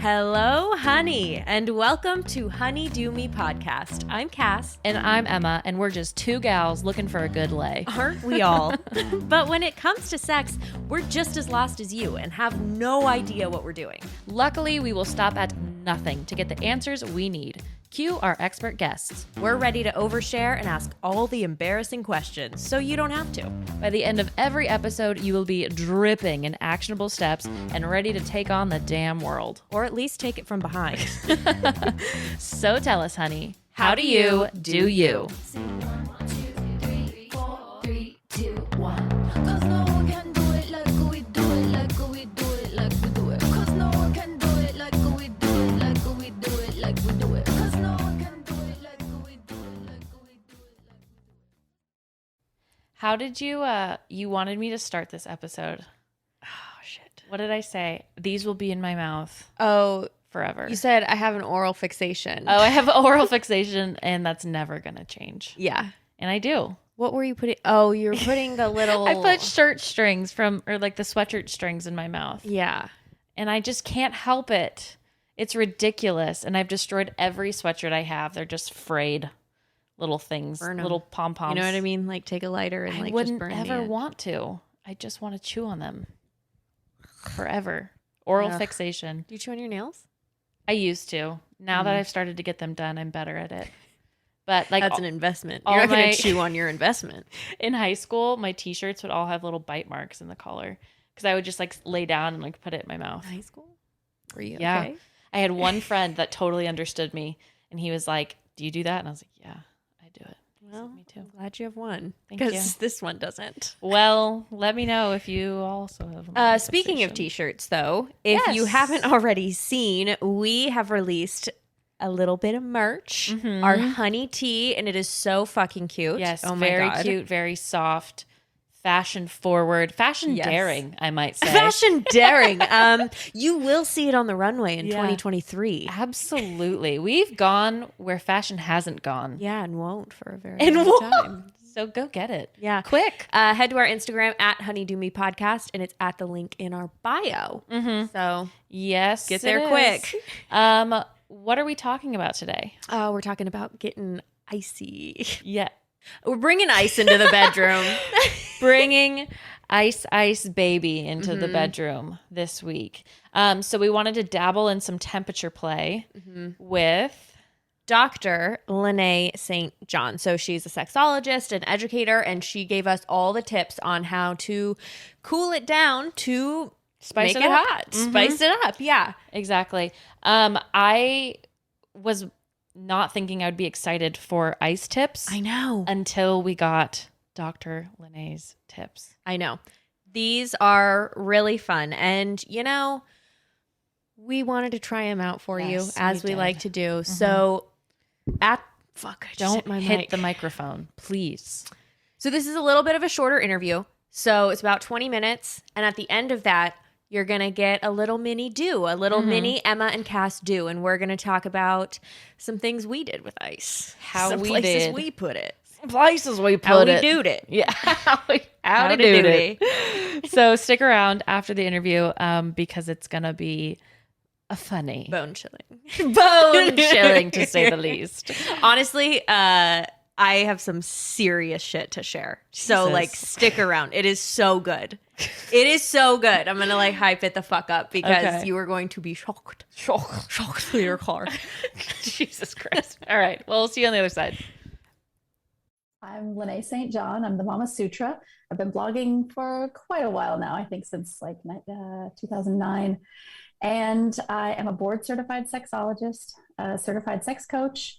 Hello, honey, and welcome to Honey Do Me Podcast. I'm Cass. And I'm Emma, and we're just two gals looking for a good lay. Aren't we all? But when it comes to sex, we're just as lost as you and have no idea what we're doing. Luckily, we will stop at nothing to get the answers we need. Cue our expert guests. We're ready to overshare and ask all the embarrassing questions so you don't have to. By the end of every episode, you will be dripping in actionable steps and ready to take on the damn world. Or at least take it from behind. So tell us, honey, how do you do you? How did you, you wanted me to start this episode. Oh, shit. What did I say? These will be in my mouth forever. You said I have an oral fixation. Oh, I have oral fixation, and that's never going to change. Yeah. And I do. What were you putting? Oh, you were putting the little... I put shirt strings or like the sweatshirt strings in my mouth. Yeah. And I just can't help it. It's ridiculous. And I've destroyed every sweatshirt I have. They're just frayed little things, little pom-poms. You know what I mean? Like take a lighter and like just burn I wouldn't ever want to. I just want to chew on them forever. Oral fixation. Do you chew on your nails? I used to. Now that I've started to get them done, I'm better at it. But like that's an investment. You're not going to chew on your investment. In high school, my t-shirts would all have little bite marks in the collar because I would just like lay down and like put it in my mouth. High school? Were you yeah. Okay? I had one friend that totally understood me, and he was like, "Do you do that?" And I was like, "Yeah, I do it." Well, me too. I'm glad you have one. Thank you. Because this one doesn't. Well, let me know if you also have. Speaking of t-shirts, though, if you haven't already seen, we have released a little bit of merch, our honey tea, and it is so fucking cute. Yes, oh my very God. cute, very soft, fashion forward, fashion daring, I might say. Fashion daring. You will see it on the runway in 2023. Absolutely. We've gone where fashion hasn't gone. Yeah, and won't for a very long time. So go get it. Yeah. Quick. Head to our Instagram at HoneyDoMe Podcast, and it's at the link in our bio. So yes, get there quick. What are we talking about today? Oh, we're talking about getting icy. Yeah. We're bringing ice into the bedroom. Bringing ice baby into the bedroom this week. So we wanted to dabble in some temperature play with Dr. Lanae St. John. So she's a sexologist and educator, and she gave us all the tips on how to cool it down to make it hot. Spice it up. Yeah, exactly. I was not thinking I would be excited for ice tips. I know. Until we got Dr. Lanae's tips. I know. These are really fun. And, you know, we wanted to try them out for you as we like to do. So don't hit the microphone, please. So this is a little bit of a shorter interview. So it's about 20 minutes. And at the end of that, you're going to get a little mini mini Emma and Cass do. And we're going to talk about some things we did with ice. How we places did. we put it. Places we put How it. we doed it. Yeah. How to do it. So stick around after the interview because it's going to be a funny. Bone chilling. Bone chilling, to say the least. Honestly, I have some serious shit to share. So, like, stick around. It is so good. It is so good. I'm going to, like, hype it the fuck up because you are going to be shocked. Shocked through your car. Jesus Christ. All right. Well, we'll see you on the other side. I'm Lanae St. John. I'm the Mama Sutra. I've been blogging for quite a while now, I think since like 2009. And I am a board certified sexologist, a certified sex coach.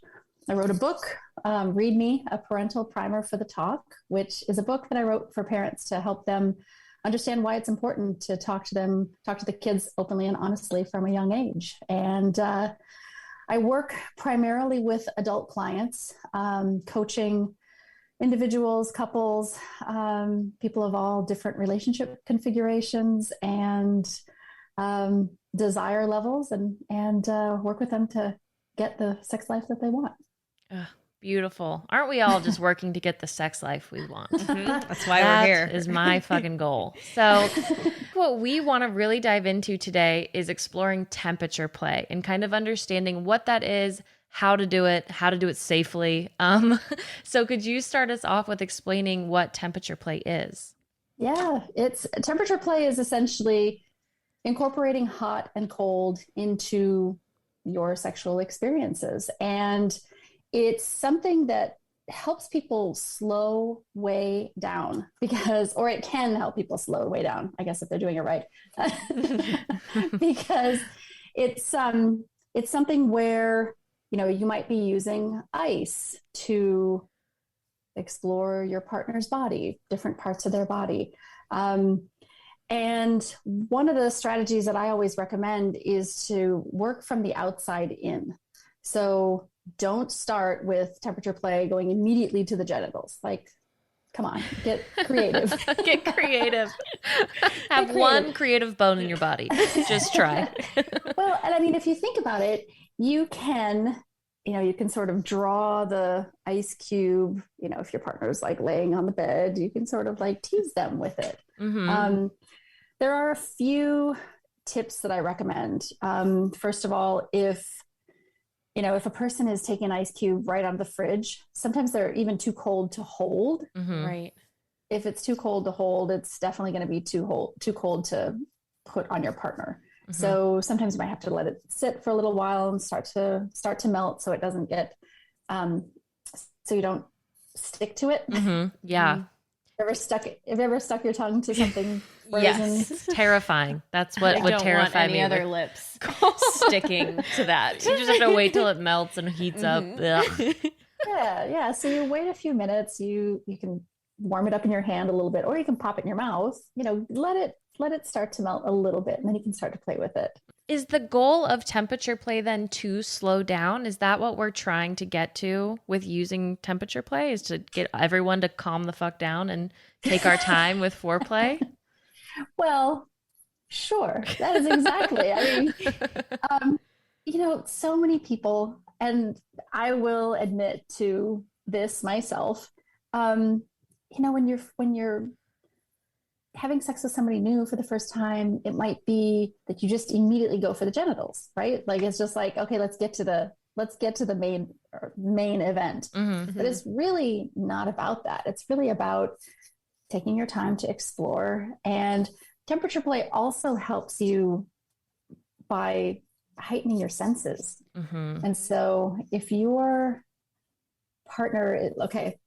I wrote a book, Read Me, A Parental Primer for the Talk, which is a book that I wrote for parents to help them understand why it's important to talk to the kids openly and honestly from a young age. And I work primarily with adult clients, coaching individuals, couples, people of all different relationship configurations and desire levels, and work with them to get the sex life that they want. Beautiful. Aren't we all just working to get the sex life we want? That's why we're here. That is my fucking goal. So what we want to really dive into today is exploring temperature play and kind of understanding what that is, how to do it safely. So could you start us off with explaining what temperature play is? Yeah, it's temperature play is essentially incorporating hot and cold into your sexual experiences. And it's something that helps people slow way down or it can help people slow way down, I guess, if they're doing it right. Because it's something where, you might be using ice to explore your partner's body, different parts of their body. And one of the strategies that I always recommend is to work from the outside in. So don't start with temperature play going immediately to the genitals. Like, come on, get creative. Get creative. Have one creative bone in your body. Just try. Well, and I mean, if you think about it, you can sort of draw the ice cube, if your partner's like laying on the bed, you can sort of like tease them with it. Mm-hmm. There are a few tips that I recommend. First of all, if a person is taking an ice cube right out of the fridge, sometimes they're even too cold to hold. Mm-hmm. Right. If it's too cold to hold, it's definitely going to be too cold to put on your partner. Mm-hmm. So sometimes you might have to let it sit for a little while and start to melt, so it doesn't get, so you don't stick to it. Mm-hmm. Yeah. Mm-hmm. Have you ever stuck your tongue to something frozen? Yes. It's terrifying. That's what would terrify me. Any other lips sticking to that. You just have to wait till it melts and heats up. Yeah. So you wait a few minutes. You can warm it up in your hand a little bit, or you can pop it in your mouth. Let it start to melt a little bit, and then you can start to play with it. Is the goal of temperature play then to slow down? Is that what we're trying to get to with using temperature play, is to get everyone to calm the fuck down and take our time with foreplay? Well, sure. That is exactly. I mean, so many people, and I will admit to this myself, when you're having sex with somebody new for the first time, it might be that you just immediately go for the genitals, right? Like, it's just like, okay, let's get to the main event. Mm-hmm. But it's really not about that. It's really about taking your time to explore. And temperature play also helps you by heightening your senses. Mm-hmm. And so if your partner, okay,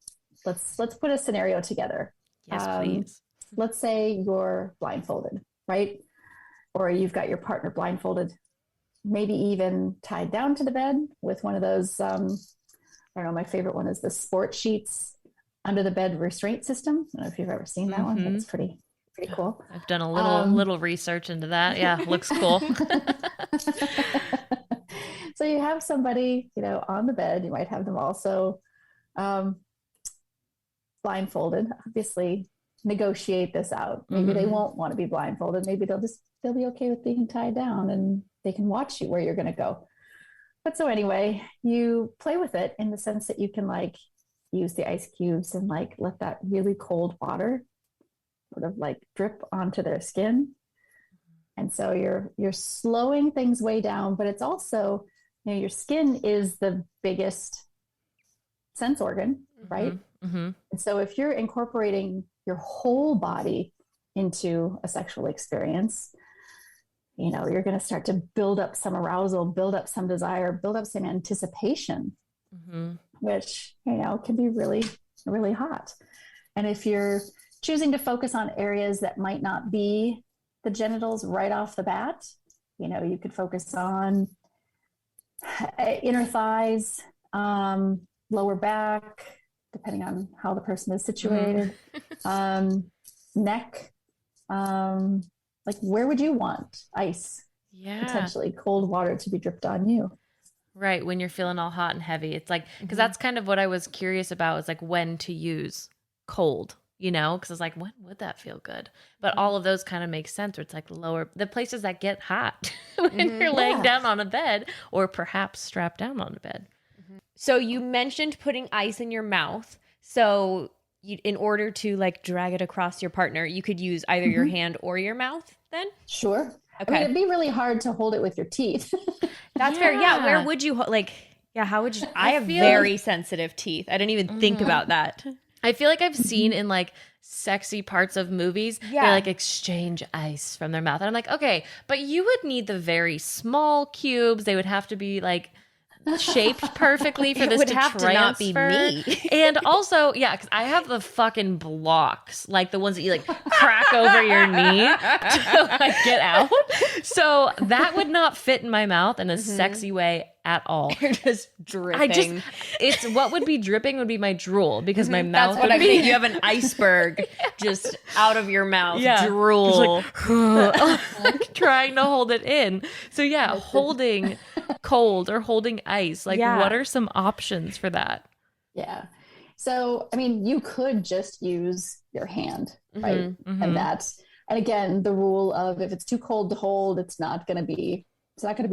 let's put a scenario together. Yes, please. Let's say you're blindfolded, right? Or you've got your partner blindfolded, maybe even tied down to the bed with one of those, I don't know, my favorite one is the sport sheets under the bed restraint system. I don't know if you've ever seen that one, but it's pretty cool. I've done a little research into that. Yeah, looks cool. So you have somebody, on the bed. You might have them also blindfolded. Obviously, negotiate this out. Maybe they won't want to be blindfolded. Maybe they'll be okay with being tied down, and they can watch you where you're going to go. But so anyway, you play with it in the sense that you can like use the ice cubes and like let that really cold water sort of like drip onto their skin. And so you're slowing things way down, but it's also, your skin is the biggest sense organ, right? Mm-hmm. And so if you're incorporating your whole body into a sexual experience, you're going to start to build up some arousal, build up some desire, build up some anticipation, which, can be really, really hot. And if you're choosing to focus on areas that might not be the genitals right off the bat, you could focus on inner thighs, lower back, depending on how the person is situated, neck, like where would you want ice? Yeah. Potentially cold water to be dripped on you. Right. When you're feeling all hot and heavy, it's like, because that's kind of what I was curious about, is like when to use cold, because it's like, when would that feel good? But all of those kind of make sense, where it's like the places that get hot when you're laying down on a bed, or perhaps strapped down on a bed. So you mentioned putting ice in your mouth. So in order to like drag it across your partner, you could use either your hand or your mouth then? Sure. Okay. I mean, it'd be really hard to hold it with your teeth. That's fair. Yeah. Where would you how would you? I have very sensitive teeth. I didn't even think about that. I feel like I've seen in like sexy parts of movies, they like exchange ice from their mouth. And I'm like, okay, but you would need the very small cubes. They would have to be like shaped perfectly for this to transfer. To not be me. And also, because I have the fucking blocks, like the ones that you like crack over your knee to like get out. So that would not fit in my mouth in a sexy way at all. You're just dripping. It's what would be dripping would be my drool because my mouth. That's what I mean. You have an iceberg just out of your mouth, drool, like, trying to hold it in. So holding cold or holding ice. Like, what are some options for that? Yeah. So, I mean, you could just use your hand, right? And and again, the rule of if it's too cold to hold, it's not going to be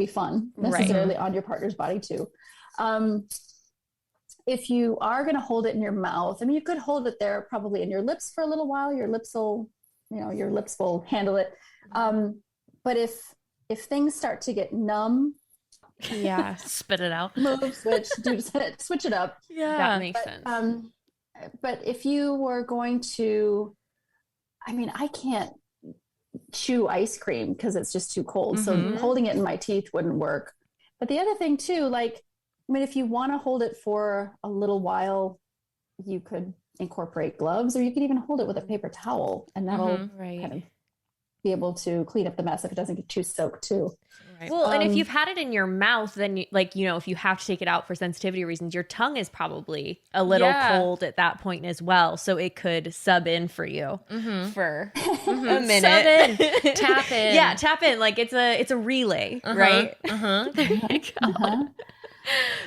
fun necessarily on your partner's body too. If you are going to hold it in your mouth, I mean, you could hold it there probably in your lips for a little while. Your lips will handle it. But if things start to get numb, spit it out. Move, switch it up. Yeah, that makes sense. But if you were going to, I mean, I can't chew ice cream because it's just too cold. So holding it in my teeth wouldn't work. But the other thing too, like, I mean, if you want to hold it for a little while, you could incorporate gloves, or you could even hold it with a paper towel, and that'll kind of be able to clean up the mess if it doesn't get too soaked too. Right. Well, and if you've had it in your mouth, then if you have to take it out for sensitivity reasons, your tongue is probably a little cold at that point as well. So it could sub in for you for a minute. Sub in. Tap in. Yeah, tap in. Like it's a relay, right? There you go.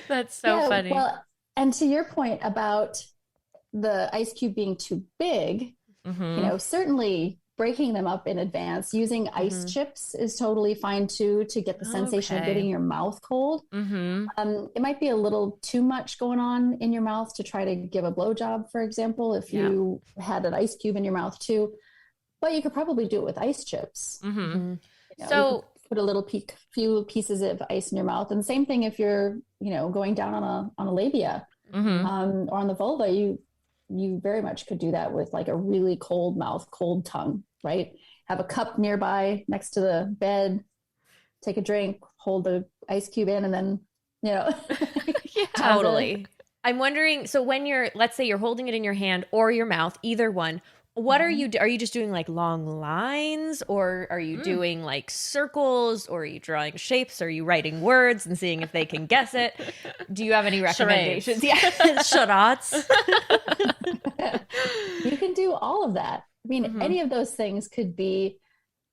That's so funny. Well, and to your point about the ice cube being too big, certainly breaking them up in advance, using ice chips is totally fine too, to get the sensation of getting your mouth cold. It might be a little too much going on in your mouth to try to give a blowjob, for example, if you had an ice cube in your mouth too, but you could probably do it with ice chips. So put a few pieces of ice in your mouth. And the same thing if you're, going down on a labia or on the vulva, you very much could do that with like a really cold mouth, cold tongue, right? Have a cup nearby next to the bed, take a drink, hold the ice cube in, and then, Totally. I'm wondering, so when let's say you're holding it in your hand or your mouth, either one, what are you just doing like long lines, or are you doing like circles, or are you drawing shapes? Or are you writing words and seeing if they can guess it? Do you have any recommendations? Charades. You can do all of that. I mean, any of those things could be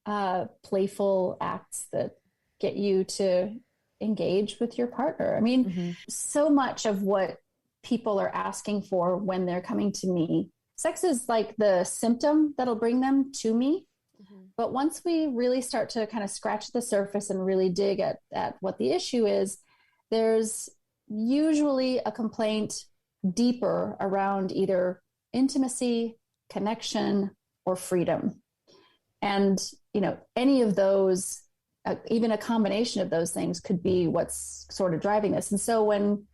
playful acts that get you to engage with your partner. I mean, so much of what people are asking for when they're coming to me, sex is like the symptom that'll bring them to me. But once we really start to kind of scratch the surface and really dig at what the issue is, there's usually a complaint deeper around either intimacy, connection, or freedom. And, any of those, even a combination of those things could be what's sort of driving this. And so when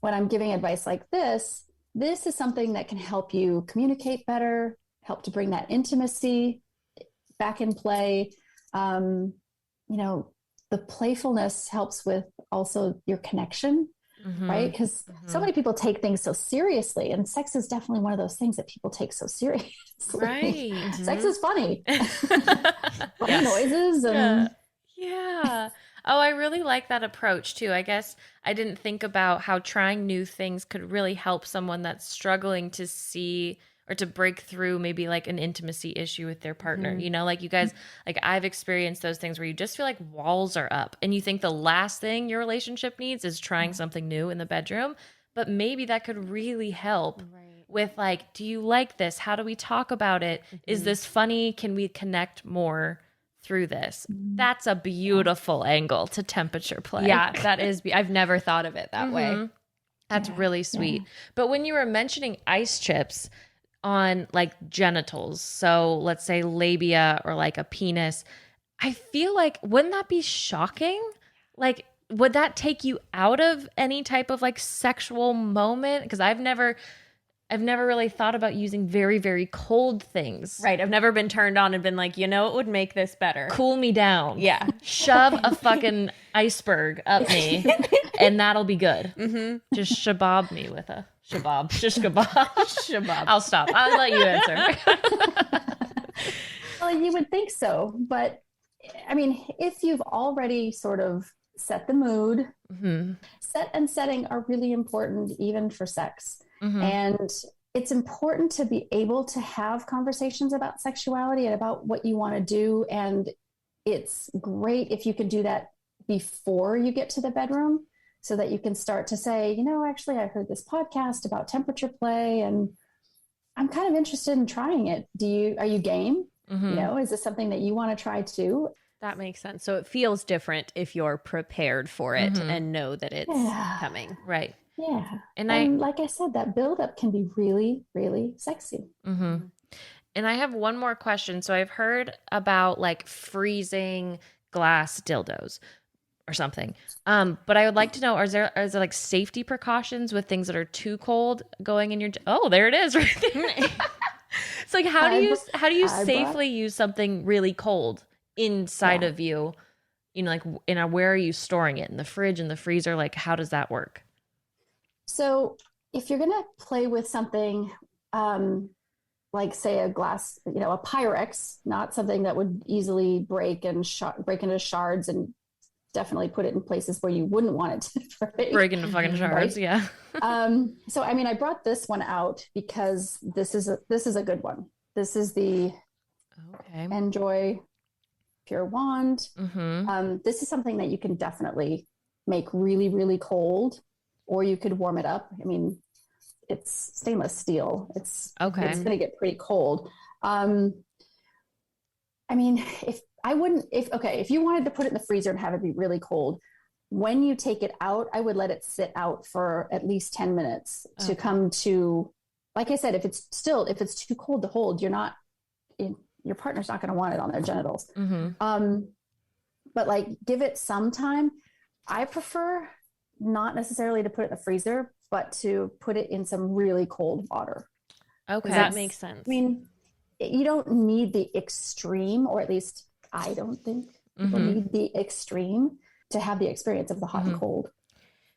I'm giving advice like this is something that can help you communicate better, help to bring that intimacy back in play. The playfulness helps with also your connection, right? Because so many people take things so seriously, and sex is definitely one of those things that people take so seriously. Right. Sex is funny. Funny noises and yeah. Oh, I really like that approach too. I guess I didn't think about how trying new things could really help someone that's struggling to see or to break through maybe like an intimacy issue with their partner. Like you guys, like I've experienced those things where you just feel like walls are up and you think the last thing your relationship needs is trying something new in the bedroom. But maybe that could really help with like, do you like this? How do we talk about it? Is this funny? Can we connect more through this? That's a beautiful angle to temperature play. Yeah, that is. I've never thought of it that way. That's really sweet. Yeah. But when you were mentioning ice chips on like genitals, so let's say labia or like a penis, I feel like, wouldn't that be shocking? Like, would that take you out of any type of like sexual moment? Because I've never really thought about using very, very cold things. Right. I've never been turned on and been like, you know, it would make this better. Cool me down. Yeah. Shove a fucking iceberg up me and that'll be good. Mm-hmm. Just shabab me with a shabab. Shish kebab. Shabab. I'll stop. I'll let you answer. Well, you would think so. But I mean, if you've already sort of set the mood, set and setting are really important even for sex. And it's important to be able to have conversations about sexuality and about what you want to do. And it's great if you can do that before you get to the bedroom so that you can start to say, you know, actually, I heard this podcast about temperature play and I'm kind of interested in trying it. Are you game? You know, is this something that you want to try too? That makes sense. So it feels different if you're prepared for it and know that it's coming. Right. Yeah. And like I said, that buildup can be really, really sexy. And I have one more question. So I've heard about like freezing glass dildos or something. But I would like to know, is there like safety precautions with things that are too cold going in your, oh, there it is right there. It's like, how do you safely use something really cold inside of you? You know, like where are you storing it? In the fridge, in the freezer? Like, how does that work? So if you're going to play with something, like say a glass, you know, a Pyrex, not something that would easily break into shards, and definitely put it in places where you wouldn't want it to break into fucking shards. Right? Yeah. So, I mean, I brought this one out because this is a good one. This is the Enjoy Pure Wand. This is something that you can definitely make really, really cold, or you could warm it up. I mean, it's stainless steel. It's going to get pretty cold. I mean, if you wanted to put it in the freezer and have it be really cold, when you take it out, I would let it sit out for at least 10 minutes to come to, like I said, if it's too cold to hold, your partner's not going to want it on their genitals. But like, give it some time. I prefer not necessarily to put it in the freezer, but to put it in some really cold water. Okay. That makes sense. I mean, you don't need the extreme, or at least I don't think people need the extreme to have the experience of the hot and cold.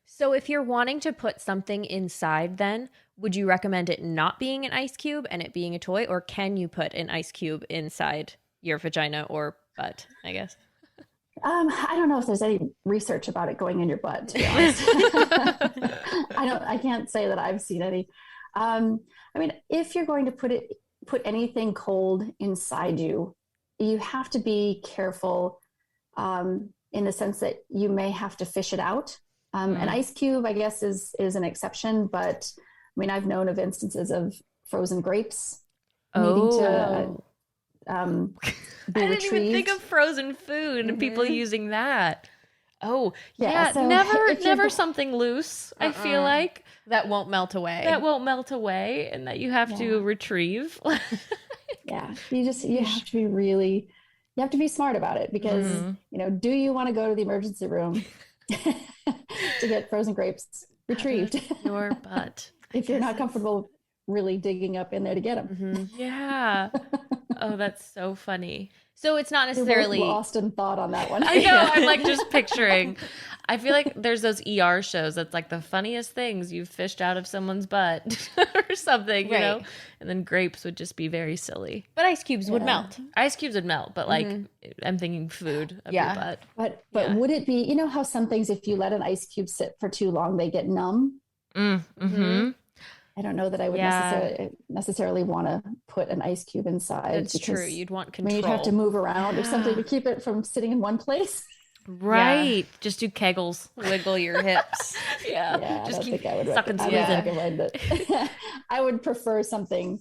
So if you're wanting to put something inside, then would you recommend it not being an ice cube and it being a toy, or can you put an ice cube inside your vagina or butt, I guess? I don't know if there's any research about it going in your butt, to be honest. I can't say that I've seen any. I mean, if you're going to put anything cold inside you, you have to be careful, in the sense that you may have to fish it out. An ice cube, I guess, is an exception, but I mean, I've known of instances of frozen grapes needing to be I didn't retrieved. even think of frozen food and people using that. Oh, yeah. So never something loose, I feel like. That won't melt away. And that you have to retrieve. Yeah. You have to be smart about it, because, you know, do you want to go to the emergency room to get frozen grapes retrieved? Your butt. If you're not comfortable really digging up in there to get them. Yeah. Oh, that's so funny. So it's not necessarily lost in thought on that one. I know. I'm like just picturing. I feel like there's those ER shows that's like the funniest things you've fished out of someone's butt or something, you know? And then grapes would just be very silly. But ice cubes would melt. Ice cubes would melt, but like I'm thinking food of your butt. But would it be, you know how some things, if you let an ice cube sit for too long, they get numb? I don't know that I would necessarily want to put an ice cube inside. That's true. You'd want control. You'd have to move around or something to keep it from sitting in one place. Right. Yeah. Just do kegels. Wiggle your hips. Just keep sucking squeezing. Recommend it. I would prefer something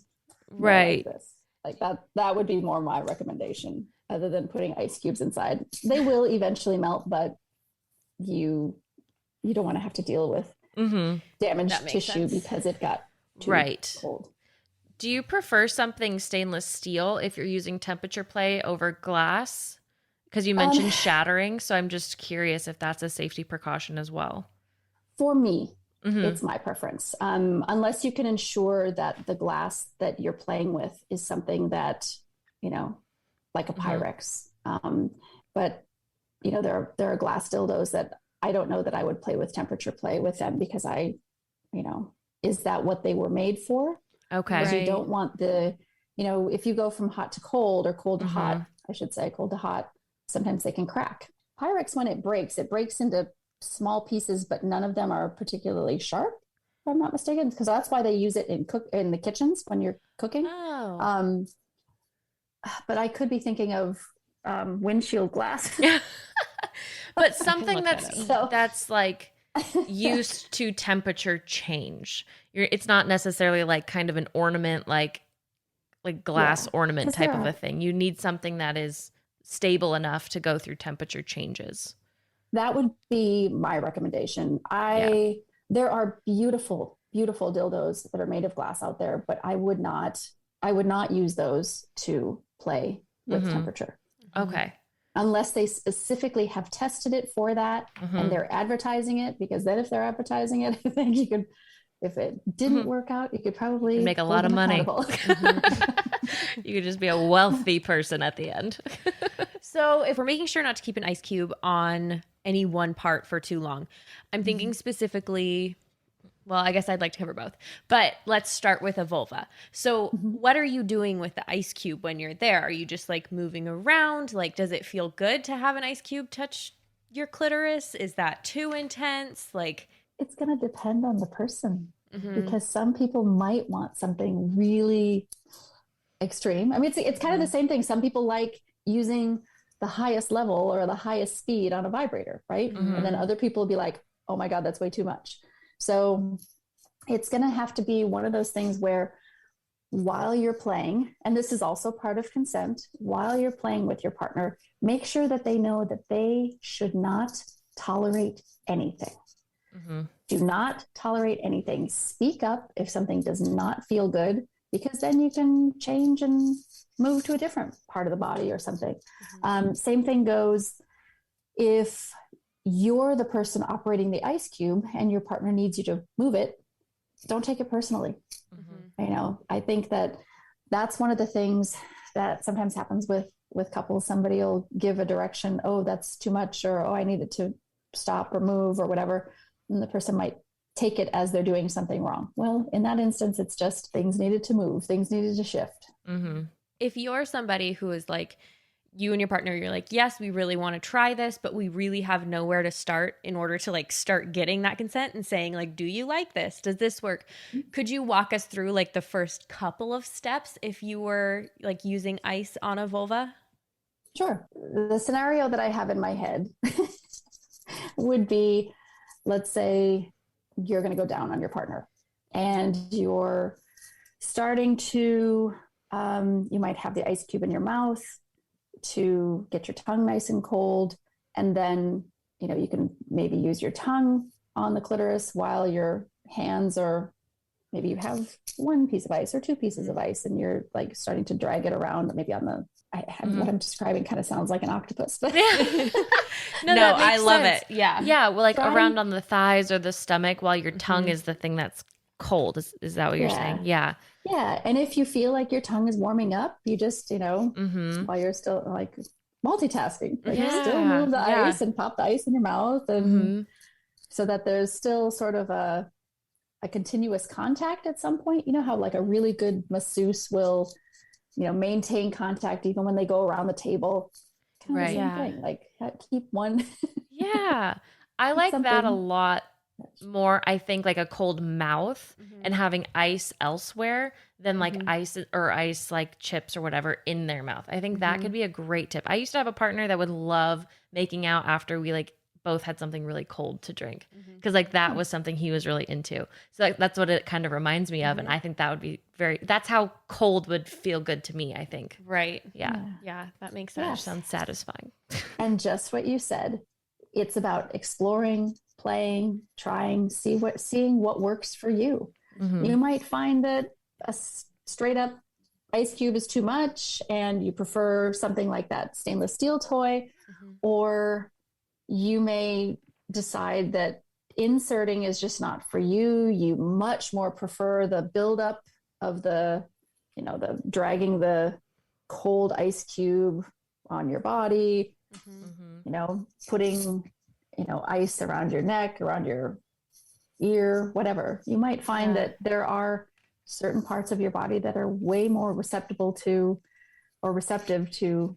like this. Like that would be more my recommendation, other than putting ice cubes inside. They will eventually melt, but you don't want to have to deal with damaged tissue because it got too cold. Do you prefer something stainless steel if you're using temperature play over glass? Because you mentioned shattering, so I'm just curious if that's a safety precaution as well. For me, it's my preference. Unless you can ensure that the glass that you're playing with is something that, like a Pyrex. But, there are glass dildos that I don't know that I would play with temperature play with them because is that what they were made for? Okay. Because you don't want if you go from hot to cold or cold to hot, I should say cold to hot, sometimes they can crack. Pyrex, when it breaks into small pieces, but none of them are particularly sharp, if I'm not mistaken, because that's why they use it in the kitchens when you're cooking. Oh. But I could be thinking of windshield glass. But something that's like used to temperature change. It's not necessarily like kind of an ornament, like glass ornament type of a thing. You need something that is stable enough to go through temperature changes. That would be my recommendation. There are beautiful, beautiful dildos that are made of glass out there, but I would not use those to play with temperature. Okay. Unless they specifically have tested it for that and they're advertising it, because then if they're advertising it, I think you could, if it didn't work out, you could probably make a lot of money. You could just be a wealthy person at the end. So if we're making sure not to keep an ice cube on any one part for too long, I'm thinking specifically, well, I guess I'd like to cover both, but let's start with a vulva. So what are you doing with the ice cube when you're there? Are you just like moving around? Like, does it feel good to have an ice cube touch your clitoris? Is that too intense? Like, it's going to depend on the person because some people might want something really extreme. I mean, it's kind of the same thing. Some people like using the highest level or the highest speed on a vibrator, right? And then other people will be like, oh my God, that's way too much. So it's going to have to be one of those things where while you're playing, and this is also part of consent, while you're playing with your partner, make sure that they know that they should not tolerate anything. Do not tolerate anything. Speak up if something does not feel good, because then you can change and move to a different part of the body or something. Same thing goes if you're the person operating the ice cube and your partner needs you to move it, don't take it personally. I think that's one of the things that sometimes happens with couples. Somebody will give a direction, oh, that's too much, or, oh, I need it to stop or move or whatever. And the person might take it as they're doing something wrong. Well, in that instance, it's just things needed to move, things needed to shift. If you're somebody who is like, you and your partner, you're like, yes, we really want to try this, but we really have nowhere to start in order to like start getting that consent and saying like, do you like this? Does this work? Could you walk us through like the first couple of steps if you were like using ice on a vulva? Sure. The scenario that I have in my head would be, let's say you're going to go down on your partner and you're starting to, you might have the ice cube in your mouth to get your tongue nice and cold. And then, you can maybe use your tongue on the clitoris while your hands are, maybe you have one piece of ice or two pieces of ice and you're like starting to drag it around, maybe on the, what I'm describing kind of sounds like an octopus, but no, I love it. Yeah. Yeah. Well, like around on the thighs or the stomach while your tongue is the thing that's cold. Is that what you're saying? Yeah. Yeah. And if you feel like your tongue is warming up, you just, while you're still like multitasking, like you still move the ice and pop the ice in your mouth. And so that there's still sort of a continuous contact at some point. You know how like a really good masseuse will, maintain contact even when they go around the table. Kind of the same thing. Like keep one. Yeah. I like that a lot more, I think, like a cold mouth and having ice elsewhere than like ice like chips or whatever in their mouth. I think that could be a great tip. I used to have a partner that would love making out after we like both had something really cold to drink because like that was something he was really into. So like, that's what it kind of reminds me of. And I think that would be that's how cold would feel good to me, I think. Right. Yeah. Yeah. That makes sense. Sounds satisfying. And just what you said, it's about exploring, playing, trying, seeing what works for you. You might find that a straight up ice cube is too much and you prefer something like that stainless steel toy, or you may decide that inserting is just not for you. You much more prefer the buildup of the dragging the cold ice cube on your body, putting, ice around your neck, around your ear, whatever. You might find that there are certain parts of your body that are way more receptive to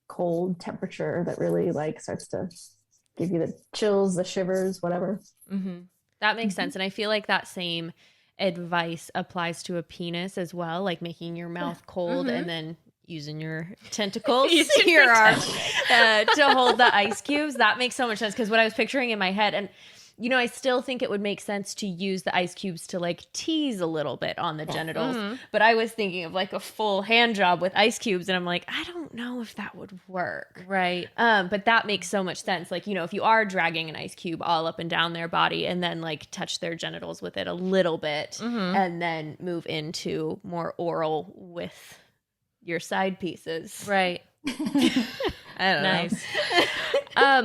cold temperature, that really like starts to give you the chills, the shivers, whatever. That makes sense. And I feel like that same advice applies to a penis as well, like making your mouth cold and then using your tentacles, your arms to hold the ice cubes. That makes so much sense, because what I was picturing in my head, and I still think it would make sense to use the ice cubes to like tease a little bit on the genitals. But I was thinking of like a full hand job with ice cubes, and I'm like, I don't know if that would work. Right. But that makes so much sense. Like, if you are dragging an ice cube all up and down their body and then like touch their genitals with it a little bit and then move into more oral with your side pieces. Right. I don't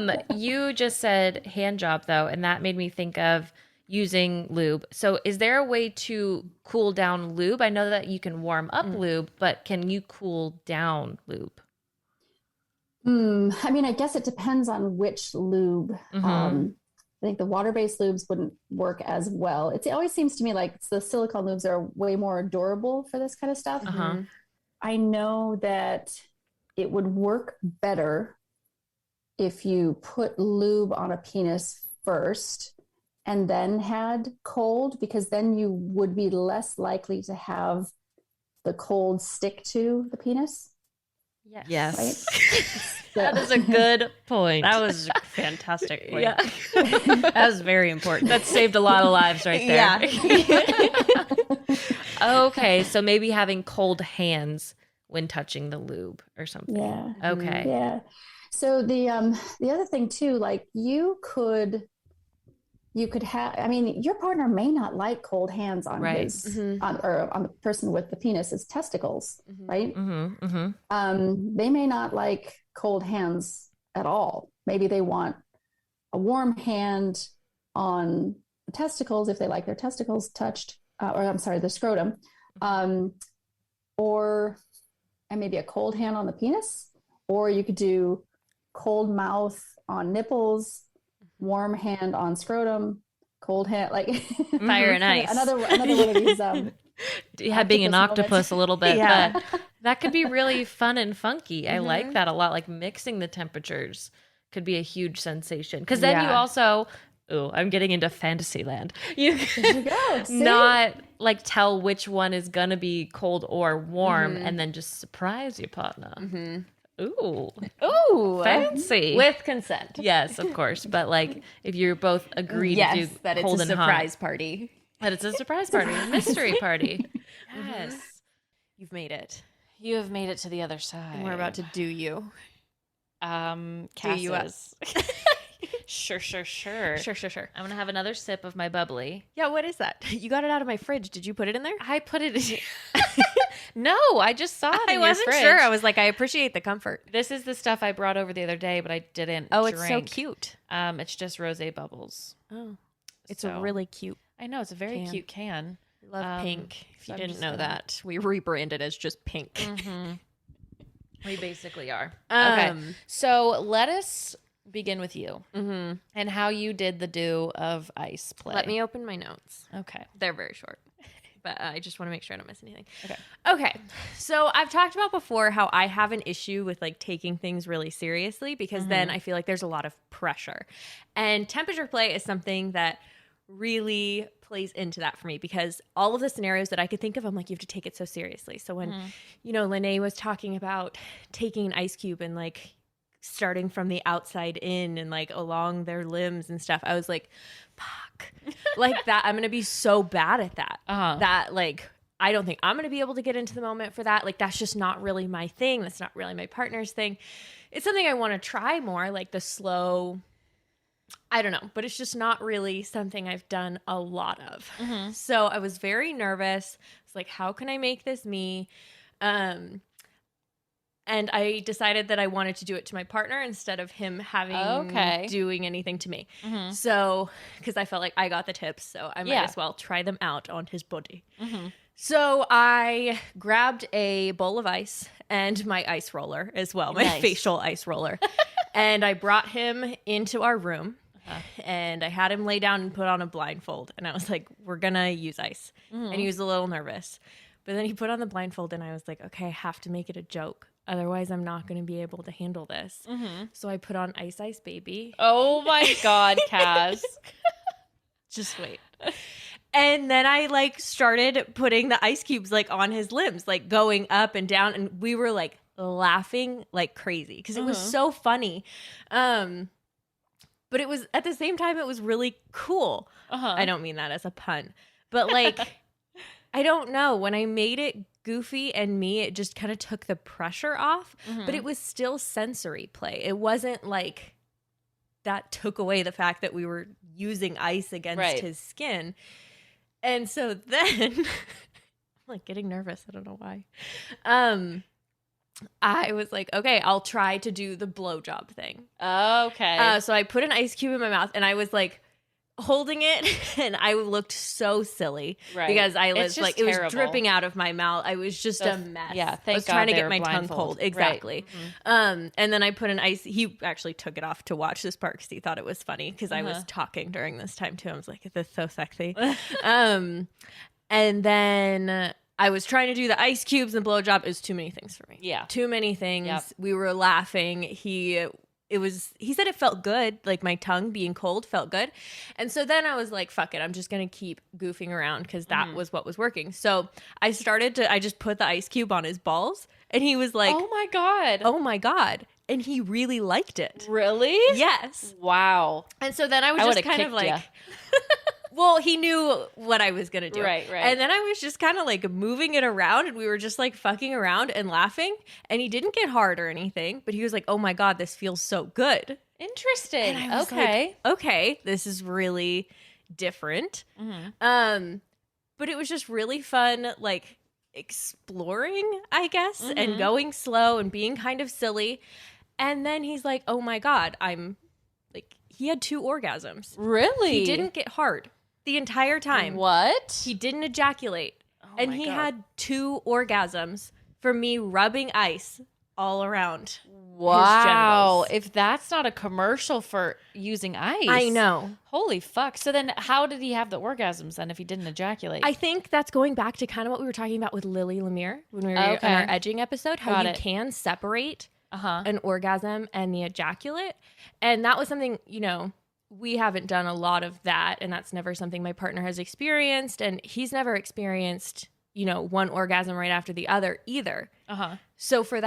know. You just said hand job though, and that made me think of using lube. So is there a way to cool down lube? I know that you can warm up lube, but can you cool down lube? I mean, I guess it depends on which lube. I think the water-based lubes wouldn't work as well. It always seems to me like the silicone lubes are way more durable for this kind of stuff. I know that it would work better if you put lube on a penis first and then had cold, because then you would be less likely to have the cold stick to the penis. Yes. Right? That is a good point. That was a fantastic point. Yeah. That was very important. That saved a lot of lives right there. Yeah. Okay, so maybe having cold hands when touching the lube or something. Yeah. Okay. Yeah. So the other thing too, like you could have, I mean, your partner may not like cold hands on his on the person with the penis's testicles, right? They may not like cold hands at all. Maybe they want a warm hand on the testicles if they like their testicles touched, the scrotum, and maybe a cold hand on the penis, or you could do cold mouth on nipples, warm hand on scrotum, cold hand, like fire and ice. Another one of these. Being an octopus moments. a little bit, but that could be really fun and funky. I like that a lot. Like mixing the temperatures could be a huge sensation, because then you also, I'm getting into fantasy land. You go. Not like tell which one is gonna be cold or warm, and then just surprise your partner. Ooh, fancy With consent. Yes, of course. But like, if you're both agreed to do that it's cold a and surprise hot, party. that it's a surprise party, a mystery party. Yes, You've made it. you have made it to the other side. And we're about to do you. Cass you up. is- Sure. Sure. I'm gonna have another sip of my bubbly. Yeah, what is that? You got it out of my fridge. Did you put it in there? I put it in. No, I just saw it. I in your wasn't fridge. sure. I was like, I appreciate the comfort. This is the stuff I brought over the other day, but I didn't. Oh, drink. it's so cute. It's just rosé bubbles. Oh, it's So- really cute. I know, it's a very Can. cute can. Love pink. If so you I'm didn't just know gonna- that, we rebranded as just pink. We basically are. Okay, Um, so let us begin with you mm-hmm. and how you did the do of ice play. Let me open my notes. Okay. They're very short, but I just want to make sure I don't miss anything. Okay. Okay. So I've talked about before how I have an issue with like taking things really seriously, because then I feel like there's a lot of pressure. And temperature play is something that really plays into that for me, because all of the scenarios that I could think of, I'm like, you have to take it so seriously. So when, you know, Lynnae was talking about taking an ice cube and like starting from the outside in and like along their limbs and stuff, I was like, fuck, like that. I'm going to be so bad at that. That like, I don't think I'm going to be able to get into the moment for that. Like, that's just not really my thing. That's not really my partner's thing. It's something I want to try more, like the slow I don't know, but it's just not really something I've done a lot of. So I was very nervous. It's like, how can I make this me? And I decided that I wanted to do it to my partner instead of him doing anything to me. So, because I felt like I got the tips, so I might as well try them out on his body. So I grabbed a bowl of ice and my ice roller as well, my facial ice roller. And I brought him into our room. And I had him lay down and put on a blindfold. And I was like, we're going to use ice. And he was a little nervous. But then he put on the blindfold and I was like, okay, I have to make it a joke. Otherwise, I'm not going to be able to handle this. So I put on Ice Ice Baby. Oh my God, Kaz. Just wait. And then I like started putting the ice cubes like on his limbs, like going up and down. And we were like laughing like crazy because it was so funny. But it was at the same time, it was really cool. I don't mean that as a pun, but like, I don't know. When I made it goofy and me, it just kind of took the pressure off, but it was still sensory play. It wasn't like that took away the fact that we were using ice against his skin. And so then I'm like getting nervous. I don't know why. I was like, okay, I'll try to do the blowjob thing. Okay. So I put an ice cube in my mouth and I was like holding it and I looked so silly because I was like, it was dripping out of my mouth. I was just a mess. Yeah. I was trying to get my tongue cold. Exactly. Right. And then I put an ice, he actually took it off to watch this part because he thought it was funny because I was talking during this time too. I was like, this is so sexy. And then I was trying to do the ice cubes and blowjob. It was too many things for me. Yeah. Too many things. We were laughing. He said it felt good. Like my tongue being cold felt good. And so then I was like, fuck it. I'm just going to keep goofing around because that was what was working. So I just put the ice cube on his balls and he was like, oh my God. And he really liked it. Really? Yes. Wow. And so then I was just kind of like, well, he knew what I was going to do. Right. And then I was just kind of like moving it around and we were just like fucking around and laughing. And he didn't get hard or anything, but he was like, oh my God, this feels so good. Interesting. And I was like, okay, this is really different. But it was just really fun, like exploring, I guess, and going slow and being kind of silly. And then he's like, oh my God, he had 2 orgasms. Really? He didn't get hard the entire time. What? He didn't ejaculate. And he had 2 orgasms from me rubbing ice all around. Wow. If that's not a commercial for using ice. I know. Holy fuck. So then how did he have the orgasms then if he didn't ejaculate? I think that's going back to kind of what we were talking about with Lily Lemire when we were on our edging episode, how you can separate an orgasm and the ejaculate. And that was something, we haven't done a lot of that. And that's never something my partner has experienced. And he's never experienced, one orgasm right after the other either. So for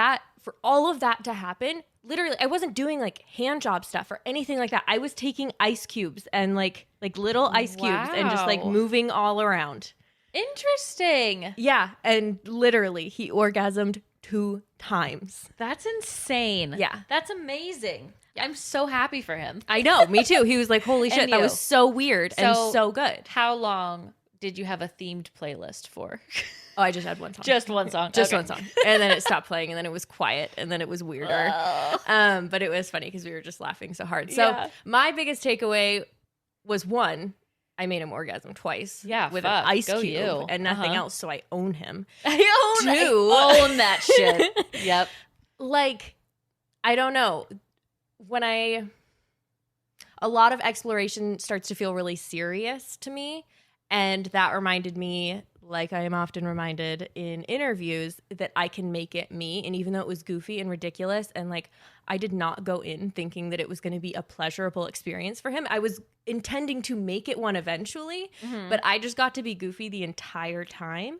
all of that to happen, literally, I wasn't doing like hand job stuff or anything like that. I was taking ice cubes and like little ice cubes and just like moving all around. Interesting. Yeah. And literally he orgasmed 2 times. That's insane. Yeah. That's amazing. I'm so happy for him. I know. Me too. He was like, holy shit, that was so weird and so good. How long did you have a themed playlist for? Oh, I just had one song. Just one song. Just one song. And then it stopped playing and then it was quiet and then it was weirder. But it was funny because we were just laughing so hard. So my biggest takeaway was 1, I made him orgasm twice. Yeah, with an ice cube and nothing else. So I own him. I own that shit. Yep. Like, I don't know. A lot of exploration starts to feel really serious to me. And that reminded me, like I am often reminded in interviews, that I can make it me. And even though it was goofy and ridiculous and like I did not go in thinking that it was going to be a pleasurable experience for him. I was intending to make it one eventually, but I just got to be goofy the entire time.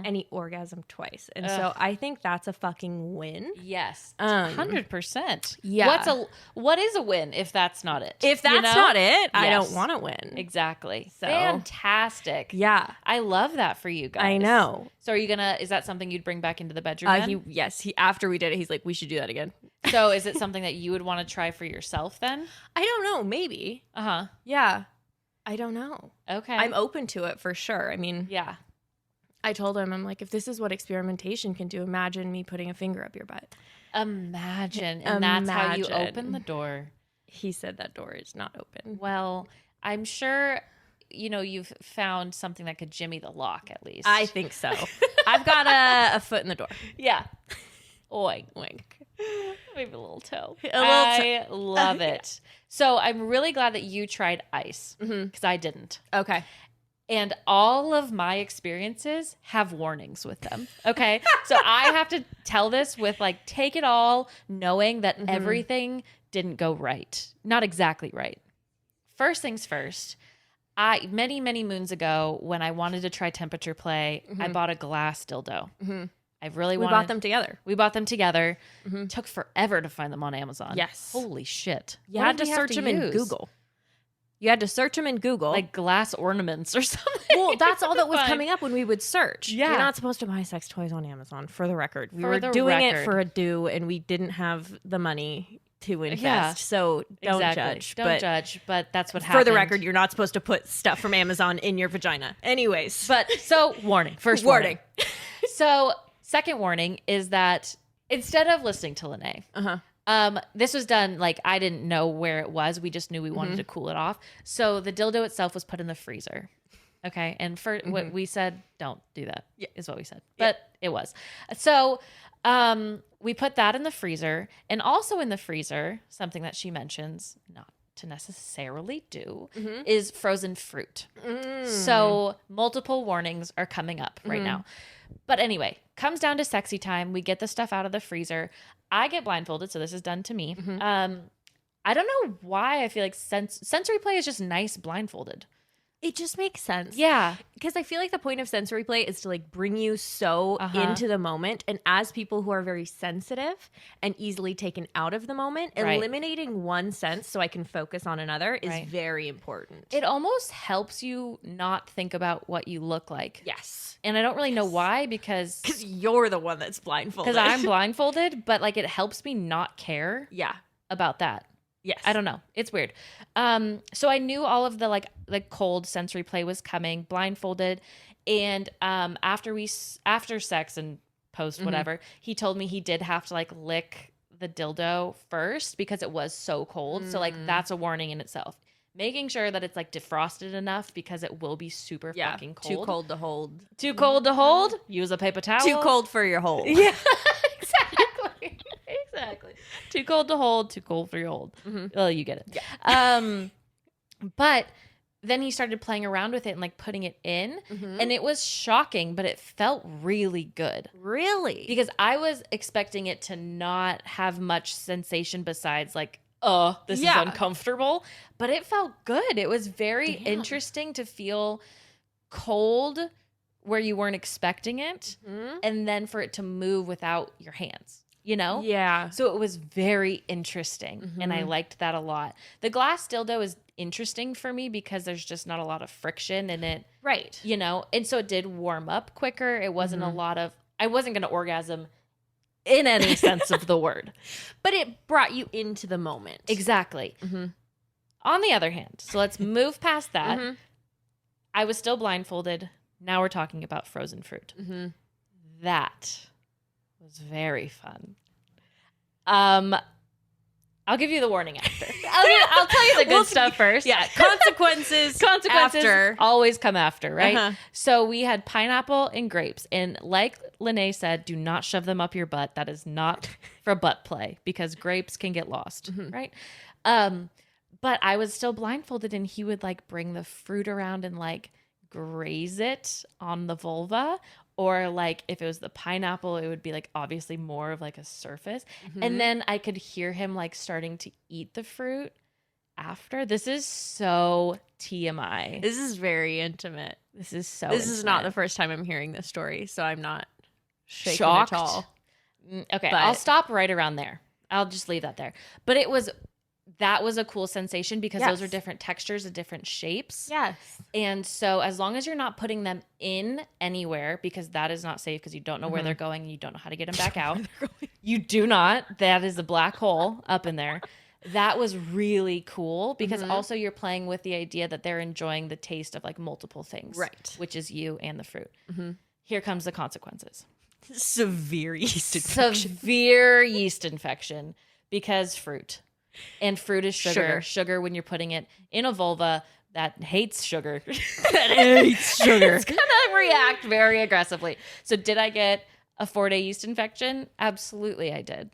And he orgasmed twice. And so I think that's a fucking win. Yes. 100%. Yeah. What is a win if that's not it? If that's not it, I don't want to win. Exactly. So fantastic. Yeah. I love that for you guys. I know. So is that something you'd bring back into the bedroom then? Yes. After we did it, he's like, we should do that again. So is it something that you would want to try for yourself then? I don't know. Maybe. Uh-huh. Yeah. I don't know. Okay. I'm open to it for sure. I mean, yeah. I told him, I'm like, if this is what experimentation can do, imagine me putting a finger up your butt. Imagine. And that's how you open the door. He said that door is not open. Well, I'm sure, you've found something that could jimmy the lock at least. I think so. I've got a foot in the door. Yeah. Oink, oink. Maybe a little toe. I love it. So I'm really glad that you tried ice because I didn't. Okay. And all of my experiences have warnings with them. Okay. So I have to tell this with take it all, knowing that everything didn't go right. Not exactly right. First things first, many, many moons ago, when I wanted to try temperature play, I bought a glass dildo. I really wanted. We bought them together. We bought them together. Took forever to find them on Amazon. Yes. Holy shit. You had to search them in Google. You had to search them in Google. Like glass ornaments or something. Well, that's all that was coming up when we would search. Yeah. You're not supposed to buy sex toys on Amazon, for the record. We were doing it for a do, and we didn't have the money to invest. Yeah. So don't judge. Don't judge, but that's what happened. For the record, you're not supposed to put stuff from Amazon in your vagina. Anyways. But warning. First warning. So second warning is that instead of listening to Lynnae, this was done I didn't know where it was. We just knew we wanted to cool it off. So the dildo itself was put in the freezer. Okay. And for what we said, don't do that, is what we said. But it was. So we put that in the freezer. And also in the freezer, something that she mentions, not to necessarily do, is frozen fruit. So multiple warnings are coming up right now. But anyway, comes down to sexy time. We get the stuff out of the freezer. I get blindfolded, so this is done to me. I don't know why I feel like sensory play is just nice blindfolded. It just makes sense. Yeah. Because I feel like the point of sensory play is to bring you so into the moment. And as people who are very sensitive and easily taken out of the moment, eliminating one sense so I can focus on another is very important. It almost helps you not think about what you look like. Yes. And I don't really know why, because you're the one that's blindfolded. Because I'm blindfolded, but it helps me not care about that. Yes. I don't know. It's weird. So I knew all of the cold sensory play was coming, blindfolded. And after sex and post whatever, he told me he did have to lick the dildo first because it was so cold. So that's a warning in itself. Making sure that it's defrosted enough because it will be super fucking cold. Too cold to hold. Too cold to hold. Use a paper towel. Too cold for your hold. Yeah. Exactly. Too cold to hold, too cold for your hold. Well, you get it. Yeah. But then he started playing around with it and putting it in, and it was shocking, but it felt really good. Really? Because I was expecting it to not have much sensation besides this is uncomfortable, but it felt good. It was very interesting to feel cold where you weren't expecting it, and then for it to move without your hands. Yeah. So it was very interesting, and I liked that a lot. The glass dildo is interesting for me because there's just not a lot of friction in it. Right. And so it did warm up quicker. It wasn't a lot of, I wasn't going to orgasm in any sense of the word. But it brought you into the moment. Exactly. On the other hand, so let's move past that. I was still blindfolded. Now we're talking about frozen fruit. That was very fun. I'll give you the warning after. I'll tell you the good stuff first. Yeah, consequences after. Always come after, right? So we had pineapple and grapes, and like Lynnae said, do not shove them up your butt. That is not for butt play because grapes can get lost, right? But I was still blindfolded, and he would bring the fruit around and graze it on the vulva. Or if it was the pineapple, it would be obviously more of a surface. And then I could hear him starting to eat the fruit after. This is so TMI. This is very intimate. This is so This intimate. is not the first time I'm hearing this story, so I'm not shaken shocked at all. Okay, but I'll stop right around there. I'll just leave that there. But that was a cool sensation because those are different textures and different shapes. Yes. And so as long as you're not putting them in anywhere, because that is not safe because you don't know where they're going and you don't know how to get them back out. You do not. That is a black hole up in there. That was really cool because also you're playing with the idea that they're enjoying the taste of like multiple things. Right. Which is you and the fruit. Here comes the consequences. Severe yeast infection. Severe yeast infection because fruit. And fruit is sugar. Sugar when you're putting it in a vulva that hates sugar. That hates sugar. It's going to react very aggressively. So did I get a 4-day yeast infection? Absolutely I did.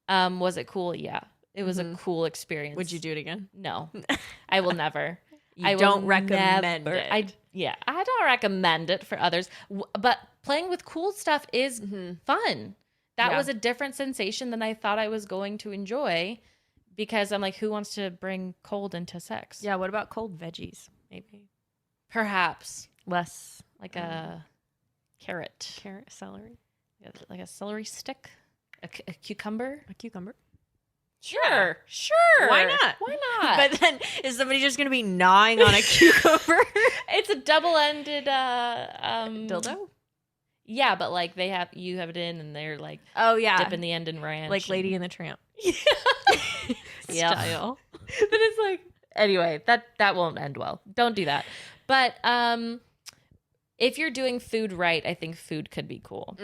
Was it cool? Yeah. It was a cool experience. Would you do it again? No. I will never. I don't recommend it. I don't recommend it for others. But playing with cool stuff is fun. That was a different sensation than I thought I was going to enjoy because I'm like, who wants to bring cold into sex? Yeah, what about cold veggies? Maybe. Perhaps. Less. Like a carrot. Carrot, celery. Like a celery stick? A cucumber? A cucumber. Sure. Why not? Why not? But then is somebody just going to be gnawing on a cucumber? It's a double-ended dildo? Yeah, but like you have it in and they're like dipping the end in ranch. Like Lady and the Tramp. Yeah. Style. But it's like anyway, that won't end well. Don't do that. But if you're doing food right, I think food could be cool.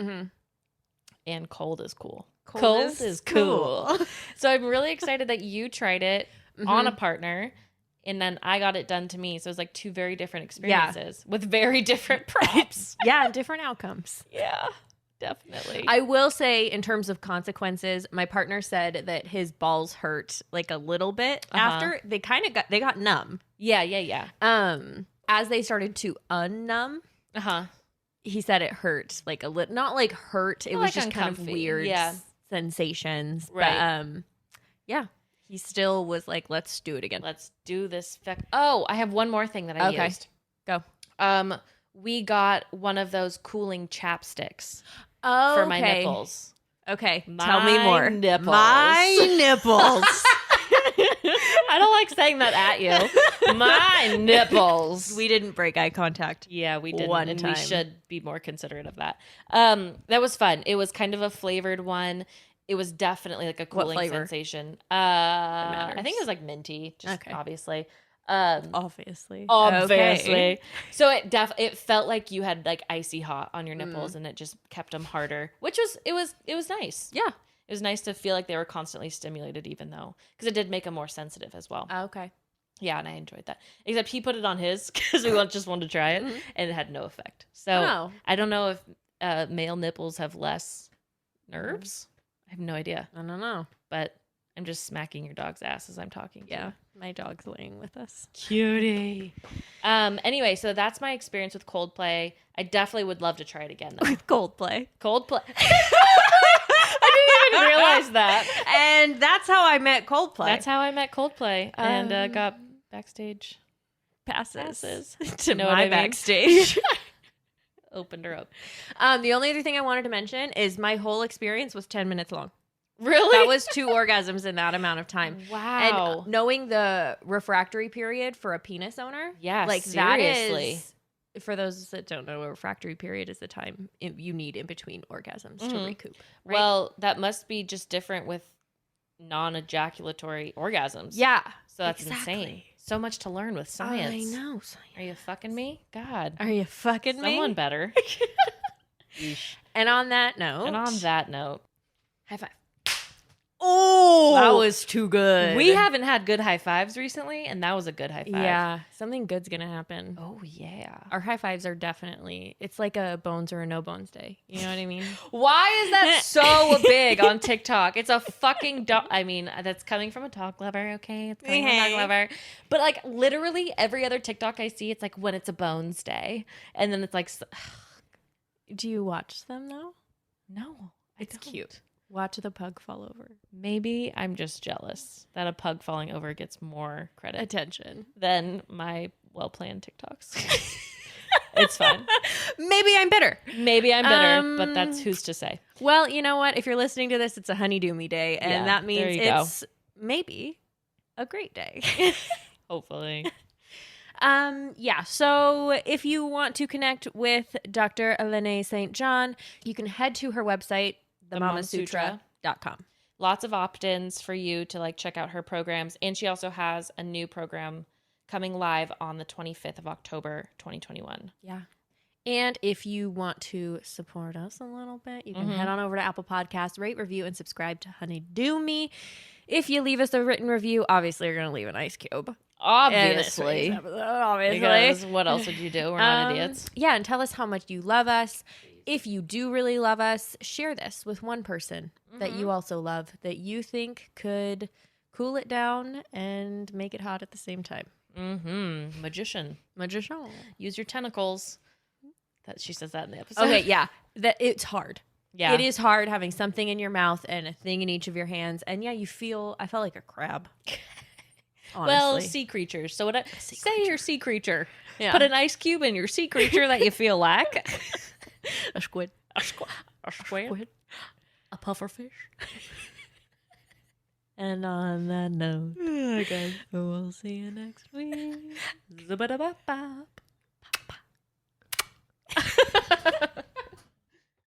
And cold is cool. Cold is cool. So I'm really excited that you tried it on a partner and then I got it done to me. So it was like 2 very different experiences with very different props. Yeah, different outcomes. Yeah, definitely. I will say in terms of consequences, my partner said that his balls hurt like a little bit after they got numb. Yeah. As they started to unnumb, he said it hurt like a little, not like hurt. It was like just kind of uncomfy. weird sensations. Right. But yeah, he still was like, let's do it again. Let's do this. Oh, I have one more thing that I used. Go. We got one of those cooling chapsticks for for my nipples. Okay. Tell me more. Nipples. My nipples. I don't like saying that at you. My nipples. We didn't break eye contact. Yeah, we didn't. One and time. we should be more considerate of that. That was fun. It was kind of a flavored one. It was definitely like a cooling sensation. I think it was like minty, just obviously. Obviously. Okay. So it felt like you had like icy hot on your nipples and it just kept them harder, which was it was nice. Yeah. It was nice to feel like they were constantly stimulated even though, because it did make them more sensitive as well. Okay. Yeah, and I enjoyed that. Except he put it on his because we just wanted to try it and it had no effect. So I don't know if male nipples have less nerves. I have no idea. I don't know. But I'm just smacking your dog's ass as I'm talking. Yeah, my dog's laying with us. Cutie. Anyway, so that's my experience with Coldplay. I definitely would love to try it again, though. With Coldplay. I didn't even realize that. And that's how I met Coldplay. That's how I met Coldplay and got backstage passes to my backstage. Opened her up. The only other thing I wanted to mention is my whole experience was 10 minutes long. Really? That was 2 orgasms in that amount of time. Wow. And knowing the refractory period for a penis owner, yeah, like seriously. That is, for those that don't know, a refractory period is the time you need in between orgasms to recoup. Right? Well, that must be just different with non-ejaculatory orgasms. Yeah. So that's insane. So much to learn with science. I know. Science. Are you fucking me? God. Are you fucking me? Someone better. And on that note. High five. Oh, that was too good. We haven't had good high fives recently, and that was a good high five. Yeah, something good's gonna happen. Oh yeah, our high fives are definitely. It's like a bones or a no bones day. You know what I mean? Why is that so big on TikTok? It's a fucking. I mean, that's coming from a talk lover. Okay, it's coming from a talk lover. But like literally every other TikTok I see, it's like when it's a bones day, and then it's like. Do you watch them though? No, it's cute. Watch the pug fall over. Maybe I'm just jealous that a pug falling over gets more credit. Attention. Than my well-planned TikToks. It's fine. Maybe I'm bitter. But that's who's to say. Well, you know what? If you're listening to this, it's a honeydew me day. And that means it's maybe a great day. Hopefully. So if you want to connect with Dr. Lanae St. John, you can head to her website, themamasutra.com. lanaesT.com. Lots of opt-ins for you to like check out her programs. And she also has a new program coming live on the 25th of October, 2021. Yeah. And if you want to support us a little bit, you can head on over to Apple Podcasts, rate, review, and subscribe to Honey Do Me. If you leave us a written review, obviously you're going to leave an ice cube. Obviously. Because what else would you do? We're not idiots. Yeah, and tell us how much you love us. If you do really love us, share this with one person that you also love that you think could cool it down and make it hot at the same time. Magician. Use your tentacles. That she says that in the episode. Okay, yeah. That it's hard. Yeah. It is hard having something in your mouth and a thing in each of your hands. And yeah, I felt like a crab. Honestly. Well, sea creatures. So say you're a sea creature. Yeah. Put an ice cube in your sea creature that you feel like. A squid. A squid. A pufferfish. And on that note, we'll see you next week.